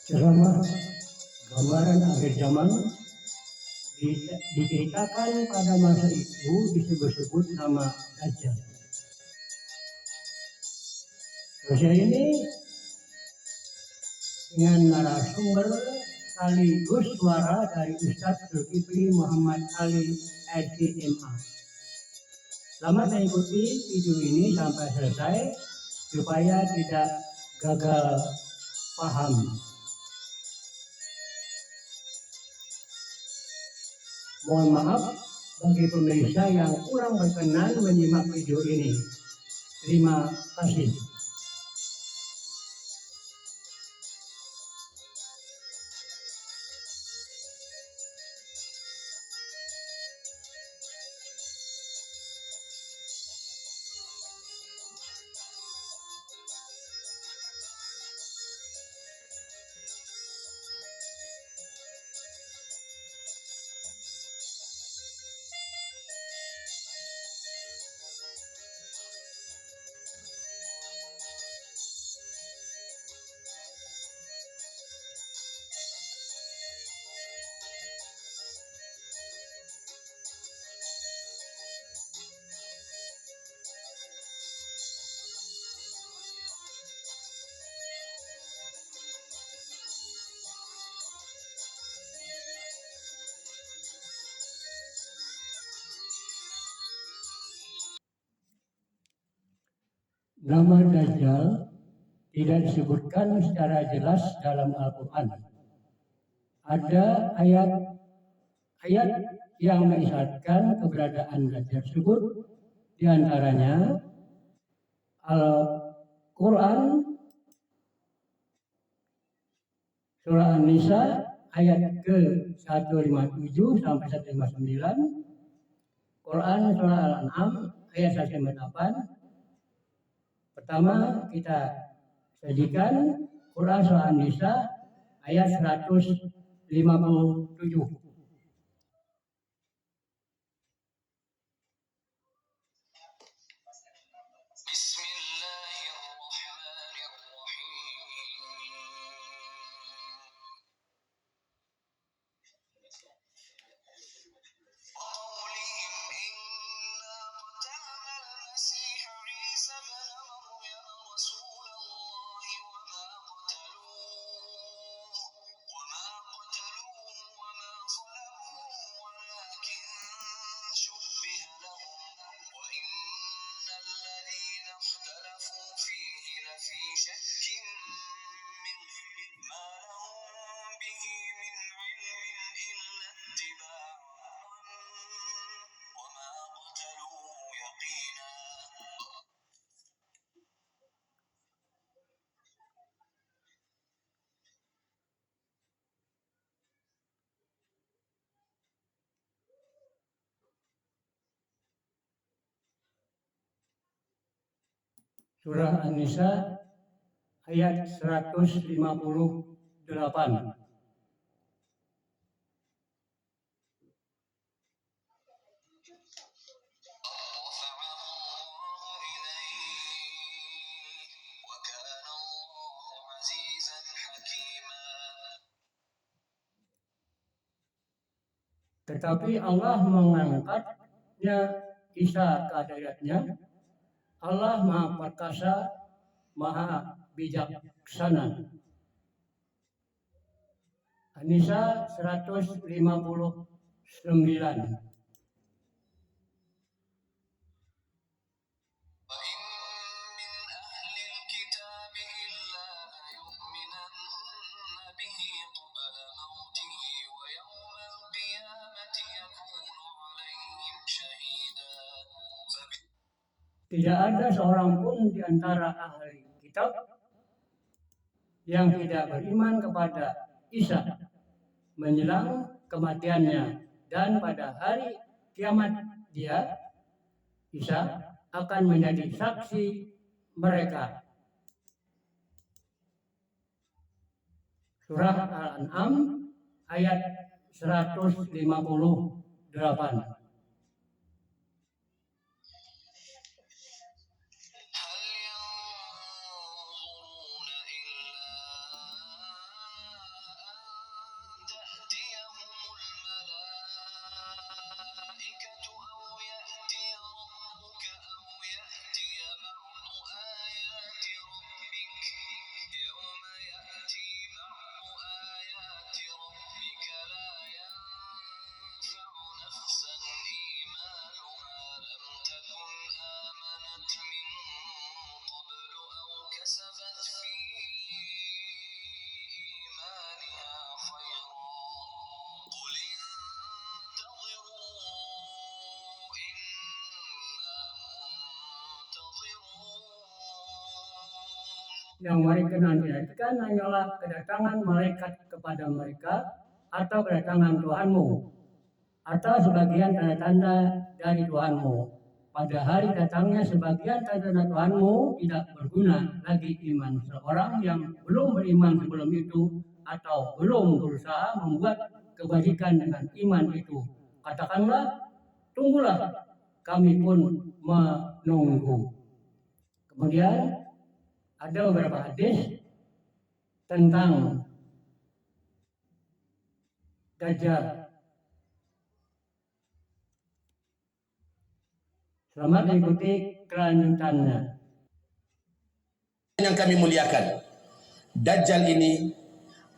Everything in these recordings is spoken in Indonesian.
Ceramah gambaran akhir zaman diceritakan pada masa itu disebut-sebut nama Dajjal. Dosen ini dengan narasumber sekaligus suara dari Ustadz Zulkifli Muhammad Ali SCMA. Selamat mengikuti video ini sampai selesai supaya tidak gagal paham. Mohon maaf bagi pemirsa yang kurang berkenan menyimak video ini. Terima kasih. Nama Dajjal tidak disebutkan secara jelas dalam Al-Quran. Ada ayat yang mengisyaratkan keberadaan Dajjal tersebut, di antaranya Al-Quran Surah An-Nisa ayat ke-157 sampai 159, Quran Surah Al-An'am ayat 158. Pertama kita sajikan Quran Surah An-Nisa ayat 157. Surah An-Nisa ayat 158. Tetapi Allah mengangkatnya Isa ke hadiratnya. Allah Maha Perkasa, Maha Bijaksana. An-Nisa 159. Tidak ada seorang pun di antara ahli kitab yang tidak beriman kepada Isa menjelang kematiannya, dan pada hari kiamat dia, Isa, akan menjadi saksi mereka. Surah Al-An'am ayat 158. yang mereka nantikan hanyalah kedatangan malaikat kepada mereka atau kedatangan Tuhanmu atau sebagian tanda-tanda dari Tuhanmu. Pada hari datangnya sebagian tanda-tanda Tuhanmu tidak berguna lagi iman seorang yang belum beriman sebelum itu atau belum berusaha membuat kebajikan dengan iman itu. Katakanlah, tunggulah, kami pun menunggu. Kemudian ada beberapa hadis tentang Dajjal. Selamat mengikuti kelanjutannya. Yang kami muliakan, Dajjal ini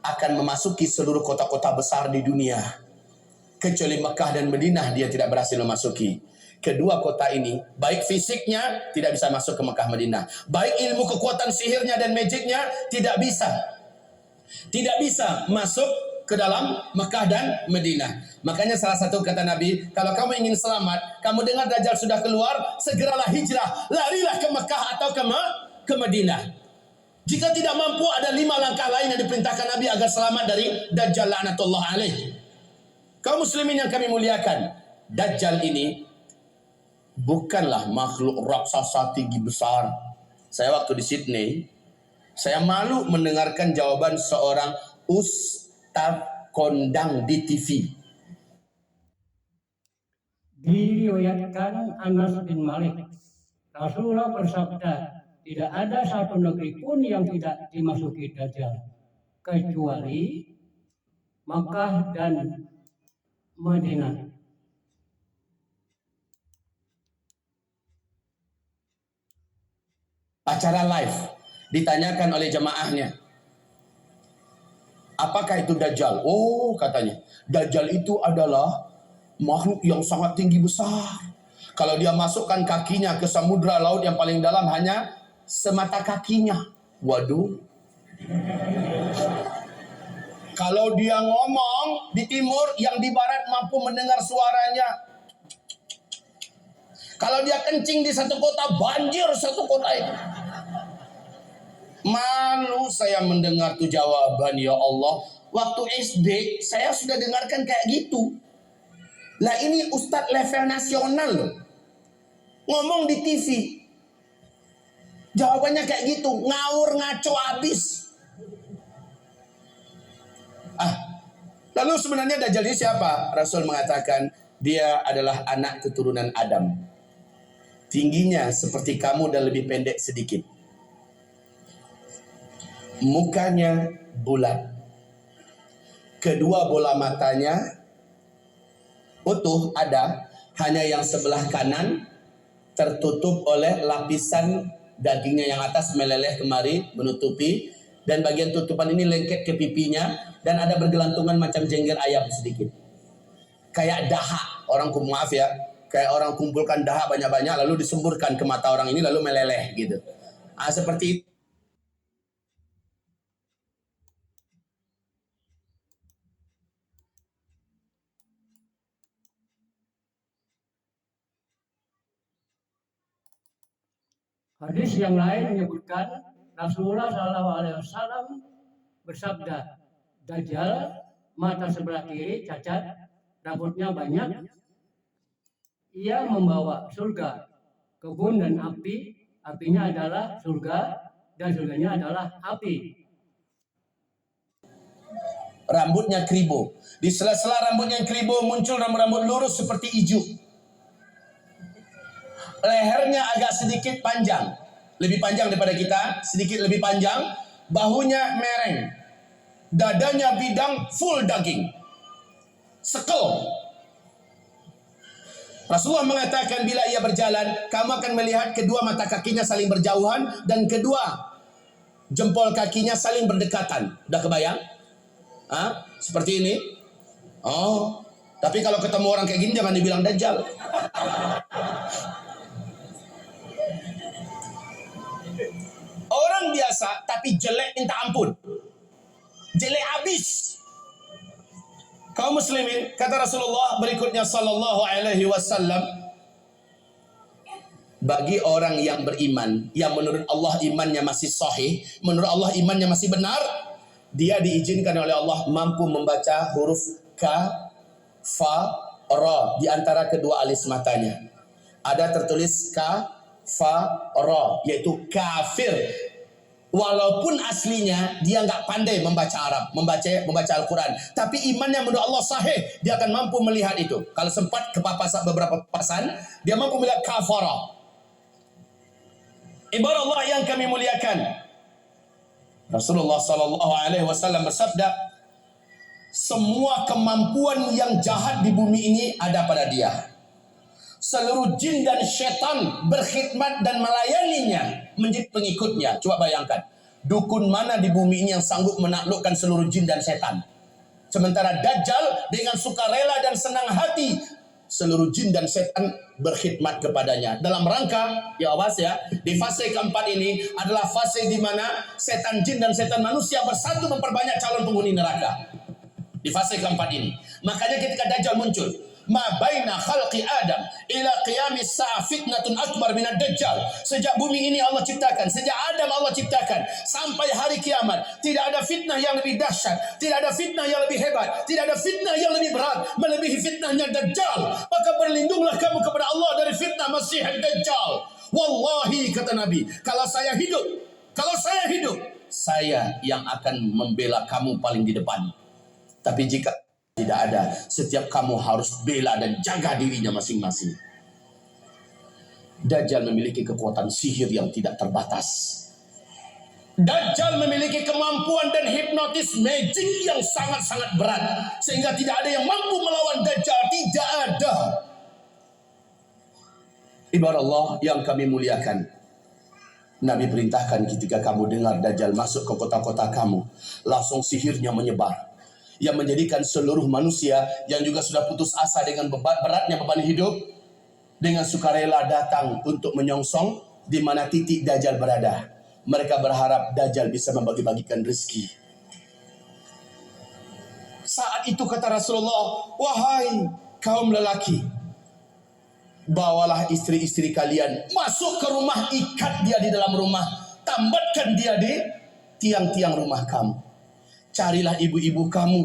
akan memasuki seluruh kota-kota besar di dunia. Kecuali Mekah dan Madinah dia tidak berhasil memasuki. Kedua kota ini, baik fisiknya tidak bisa masuk ke Mekah Madinah, baik ilmu kekuatan sihirnya dan magicnya tidak bisa masuk ke dalam Mekah dan Madinah. Makanya salah satu kata Nabi, kalau kamu ingin selamat, kamu dengar Dajjal sudah keluar, segeralah hijrah, larilah ke Mekah atau ke Madinah. Jika tidak mampu, ada 5 langkah lain yang diperintahkan Nabi agar selamat dari Dajjal laknatullah alaih. Kaum muslimin yang kami muliakan, Dajjal ini bukanlah makhluk raksasa tinggi besar. Saya waktu di Sydney, saya malu mendengarkan jawaban seorang ustaz kondang di TV. Diriwayatkan Anas bin Malik, Rasulullah bersabda, tidak ada satu negeri pun yang tidak dimasuki Dajjal, kecuali Makkah dan Madinah. Acara live ditanyakan oleh jemaahnya, apakah itu Dajjal? Oh, katanya, Dajjal itu adalah makhluk yang sangat tinggi besar. Kalau dia masukkan kakinya ke samudra laut yang paling dalam hanya semata kakinya. Waduh. Kalau dia ngomong di timur, yang di barat mampu mendengar suaranya. Kalau dia kencing di satu kota, banjir satu kota itu. Malu saya mendengar tuh jawaban, ya Allah. Waktu SD saya sudah dengarkan kayak gitu. Lah ini ustadz level nasional loh, ngomong di TV. Jawabannya kayak gitu, ngawur ngaco abis. Lalu sebenarnya Dajjal ini siapa? Rasul mengatakan dia adalah anak keturunan Adam. Tingginya seperti kamu dan lebih pendek sedikit. Mukanya bulat. Kedua bola matanya utuh ada, hanya yang sebelah kanan tertutup oleh lapisan dagingnya yang atas meleleh kemari menutupi, dan bagian tutupan ini lengket ke pipinya dan ada bergelantungan macam jengger ayam sedikit. Kayak dahak, maaf ya, kayak orang kumpulkan dahak banyak-banyak lalu disemburkan ke mata orang ini lalu meleleh gitu. Seperti itu. Hadis yang lain menyebutkan Rasulullah SAW bersabda, Dajjal mata sebelah kiri cacat, rambutnya banyak, ia membawa surga, kebun dan api, apinya adalah surga dan surganya adalah api. Rambutnya kribo, di sela-sela rambutnya yang kribo muncul rambut-rambut lurus seperti ijuk. Lehernya agak sedikit panjang, lebih panjang daripada kita, sedikit lebih panjang. Bahunya mereng, dadanya bidang, full daging, sekel. Rasulullah mengatakan bila ia berjalan, kamu akan melihat kedua mata kakinya saling berjauhan dan kedua jempol kakinya saling berdekatan. Udah kebayang? Seperti ini. Oh, tapi kalau ketemu orang kayak gini jangan dibilang Dajjal. Orang biasa tapi jelek minta ampun, jelek habis. Kaum muslimin, kata Rasulullah berikutnya sallallahu alaihi wasallam, bagi orang yang beriman, yang menurut Allah imannya masih sahih, menurut Allah imannya masih benar, dia diizinkan oleh Allah mampu membaca huruf ka, fa, ra di antara kedua alis matanya. Ada tertulis ka, fa, ra, yaitu kafir. Walaupun aslinya dia nggak pandai membaca Arab, membaca Al-Quran, tapi imannya menurut Allah sahih, dia akan mampu melihat itu. Kalau sempat kepapasan beberapa papasan, dia mampu melihat kafara. Ibarat Allah yang kami muliakan, Rasulullah sallallahu alaihi wasallam bersabda, semua kemampuan yang jahat di bumi ini ada pada dia. Seluruh jin dan syaitan berkhidmat dan melayaninya menjadi pengikutnya. Coba bayangkan, dukun mana di bumi ini yang sanggup menaklukkan seluruh jin dan syaitan? Sementara Dajjal dengan sukarela dan senang hati, seluruh jin dan syaitan berkhidmat kepadanya. Dalam rangka, ya awas ya, di fase keempat ini adalah fase di mana setan jin dan setan manusia bersatu memperbanyak calon penghuni neraka. Di fase keempat ini. Makanya ketika Dajjal muncul, ma baina khalqi Adam ila qiyamis sa'a fitnatun akbar minad dajjal. Sejak bumi ini Allah ciptakan, sejak Adam Allah ciptakan sampai hari kiamat, tidak ada fitnah yang lebih dahsyat, tidak ada fitnah yang lebih hebat, tidak ada fitnah yang lebih berat melebihi fitnahnya Dajjal. Maka berlindunglah kamu kepada Allah dari fitnah Masih Dajjal. Wallahi, kata Nabi, kalau saya hidup, saya yang akan membela kamu paling di depan. Tapi jika tidak ada, setiap kamu harus bela dan jaga dirinya masing-masing. Dajjal memiliki kekuatan sihir yang tidak terbatas. Dajjal memiliki kemampuan dan hipnotis magic yang sangat-sangat berat, sehingga tidak ada yang mampu melawan Dajjal. Tidak ada. Ibarat Allah yang kami muliakan, Nabi perintahkan ketika kamu dengar Dajjal masuk ke kota-kota kamu, langsung sihirnya menyebar, yang menjadikan seluruh manusia yang juga sudah putus asa dengan beratnya beban hidup, dengan sukarela datang untuk menyongsong di mana titik Dajjal berada. Mereka berharap Dajjal bisa membagi-bagikan rezeki. Saat itu kata Rasulullah, wahai kaum lelaki, bawalah istri-istri kalian masuk ke rumah, ikat dia di dalam rumah, tambatkan dia di tiang-tiang rumah kamu. Carilah ibu-ibu kamu,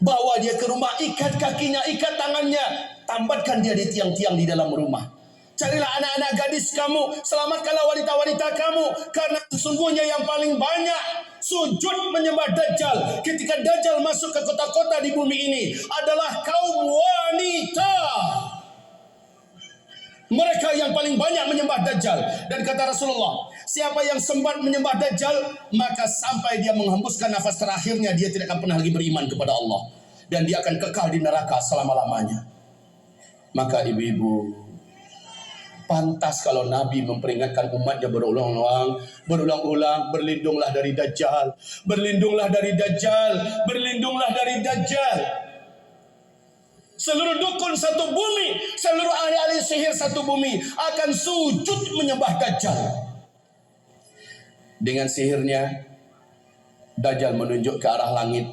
bawa dia ke rumah, ikat kakinya, ikat tangannya, tambatkan dia di tiang-tiang di dalam rumah. Carilah anak-anak gadis kamu, selamatkanlah wanita-wanita kamu, karena sesungguhnya yang paling banyak sujud menyembah Dajjal ketika Dajjal masuk ke kota-kota di bumi ini adalah kaum wanita. Mereka yang paling banyak menyembah Dajjal. Dan kata Rasulullah, siapa yang sempat menyembah Dajjal, maka sampai dia menghembuskan nafas terakhirnya, dia tidak akan pernah lagi beriman kepada Allah, dan dia akan kekal di neraka selama-lamanya. Maka ibu-ibu, pantas kalau Nabi memperingatkan umatnya berulang-ulang, berlindunglah dari Dajjal, berlindunglah dari Dajjal, berlindunglah dari Dajjal. Seluruh dukun satu bumi, seluruh ahli-ahli sihir satu bumi akan sujud menyembah Dajjal. Dengan sihirnya, Dajjal menunjuk ke arah langit.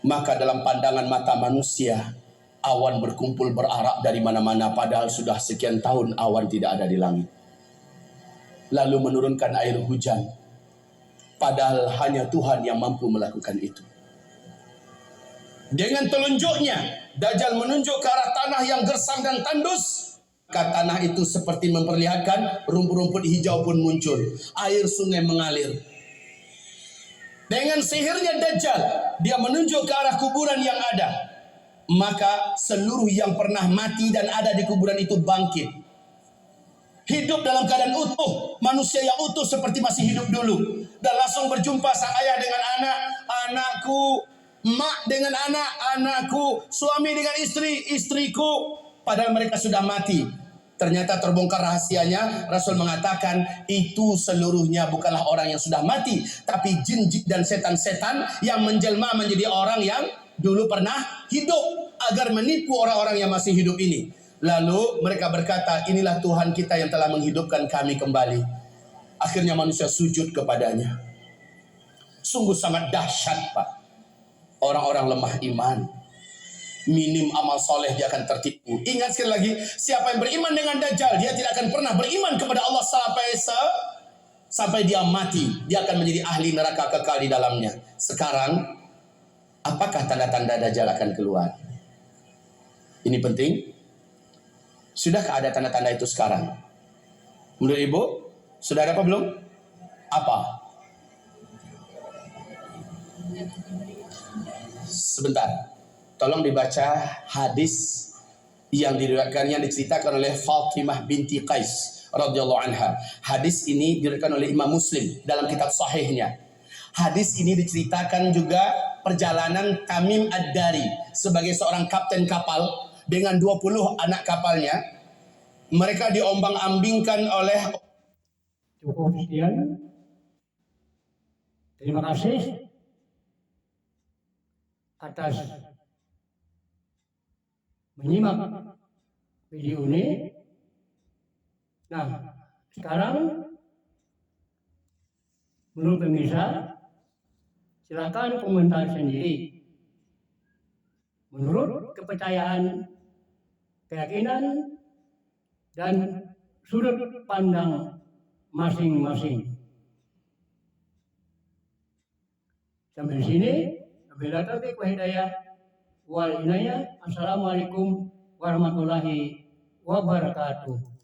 Maka dalam pandangan mata manusia, awan berkumpul berarak dari mana-mana, padahal sudah sekian tahun awan tidak ada di langit. Lalu menurunkan air hujan, padahal hanya Tuhan yang mampu melakukan itu. Dengan telunjuknya, Dajjal menunjuk ke arah tanah yang gersang dan tandus. Tanah itu seperti memperlihatkan rumput-rumput hijau pun muncul. Air sungai mengalir. Dengan sihirnya Dajjal, dia menunjuk ke arah kuburan yang ada. Maka seluruh yang pernah mati dan ada di kuburan itu bangkit. Hidup dalam keadaan utuh. Manusia yang utuh seperti masih hidup dulu. Dan langsung berjumpa sang ayah dengan anak, anakku, mak dengan anak, anakku, suami dengan istri, istriku. Padahal mereka sudah mati. Ternyata terbongkar rahasianya. Rasul mengatakan itu seluruhnya bukanlah orang yang sudah mati, tapi jin dan setan-setan yang menjelma menjadi orang yang dulu pernah hidup, agar menipu orang-orang yang masih hidup ini. Lalu mereka berkata, inilah Tuhan kita yang telah menghidupkan kami kembali. Akhirnya manusia sujud kepadanya. Sungguh sangat dahsyat, Pak. Orang-orang lemah iman, minim amal soleh dia akan tertipu. Ingat sekali lagi, siapa yang beriman dengan Dajjal, dia tidak akan pernah beriman kepada Allah sampai dia mati. Dia akan menjadi ahli neraka kekal di dalamnya. Sekarang, apakah tanda-tanda Dajjal akan keluar? Ini penting. Sudahkah ada tanda-tanda itu sekarang? Menurut Ibu, sudah ada apa belum? Apa? Sebentar. Tolong dibaca hadis yang diriwayatkan, yang diceritakan oleh Fatimah binti Qais radhiyallahu anha. Hadis ini diriwayatkan oleh Imam Muslim dalam kitab sahihnya. Hadis ini diceritakan juga perjalanan Tamim Ad-Dari sebagai seorang kapten kapal dengan 20 anak kapalnya. Mereka diombang-ambingkan oleh... Cukup sekian. Terima kasih atas menyimak video ini. Nah, sekarang menurut pemirsa, silakan komentar sendiri. Menurut kepercayaan, keyakinan, dan sudut pandang masing-masing. Sampai sini, wabillahi taufiq wal hidayah wal inayah. Assalamualaikum warahmatullahi wabarakatuh.